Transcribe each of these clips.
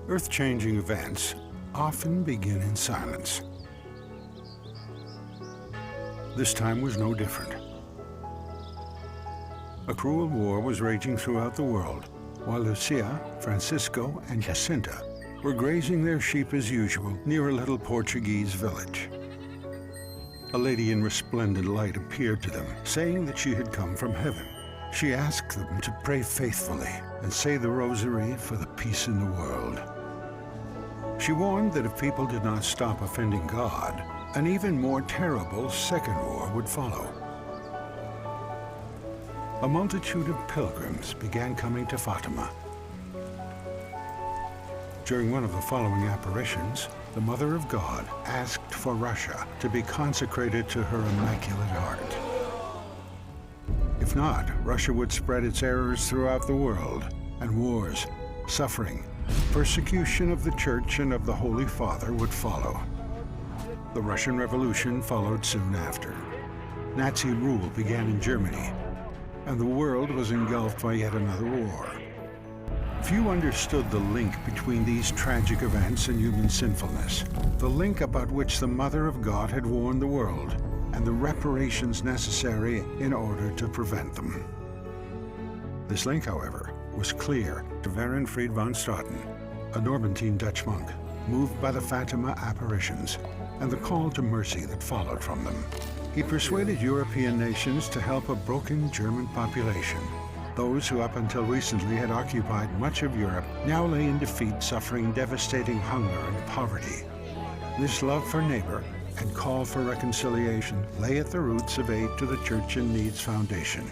Earth-changing events often begin in silence. This time was no different. A cruel war was raging throughout the world, while Lucia, Francisco, and Jacinta were grazing their sheep as usual near a little Portuguese village. A lady in resplendent light appeared to them, saying that she had come from heaven. She asked them to pray faithfully and say the rosary for the peace in the world. She warned that if people did not stop offending God, an even more terrible second war would follow. A multitude of pilgrims began coming to Fatima. During one of the following apparitions, the Mother of God asked for Russia to be consecrated to her Immaculate Heart. If not, Russia would spread its errors throughout the world, and wars, suffering, persecution of the Church and of the Holy Father would follow. The Russian Revolution followed soon after. Nazi rule began in Germany, and the world was engulfed by yet another war. Few understood the link between these tragic events and human sinfulness, the link about which the Mother of God had warned the world, and the reparations necessary in order to prevent them. This link, however, was clear to Werenfried von Straten, a Normantin Dutch monk, moved by the Fatima apparitions and the call to mercy that followed from them. He persuaded European nations to help a broken German population. Those who up until recently had occupied much of Europe now lay in defeat, suffering devastating hunger and poverty. This love for neighbor and call for reconciliation lay at the roots of Aid to the Church in Need's foundation.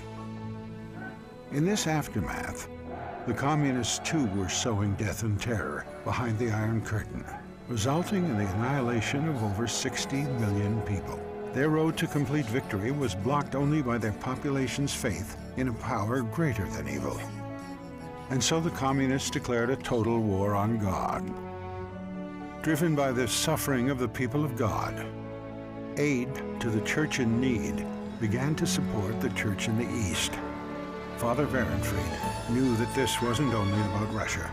In this aftermath, the communists too were sowing death and terror behind the Iron Curtain, resulting in the annihilation of over 60 million people. Their road to complete victory was blocked only by their population's faith in a power greater than evil. And so the communists declared a total war on God. Driven by the suffering of the people of God, Aid to the Church in Need began to support the Church in the East. Father Werenfried knew that this wasn't only about Russia.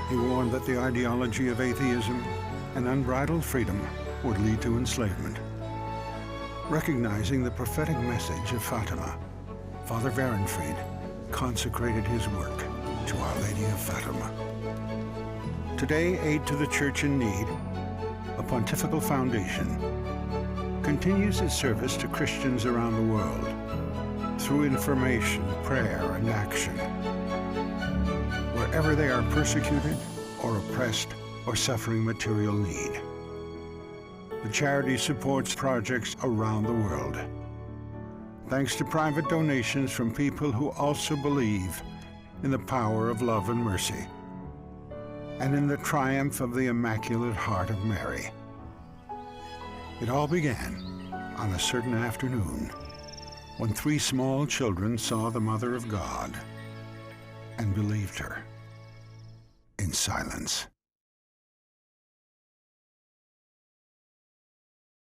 He warned that the ideology of atheism and unbridled freedom would lead to enslavement. Recognizing the prophetic message of Fatima, Father Werenfried consecrated his work to Our Lady of Fatima. Today, Aid to the Church in Need, a pontifical foundation, continues its service to Christians around the world through information, prayer, and action, wherever they are persecuted or oppressed or suffering material need. The charity supports projects around the world, thanks to private donations from people who also believe in the power of love and mercy, and in the triumph of the Immaculate Heart of Mary. It all began on a certain afternoon when 3 small children saw the Mother of God and believed her in silence.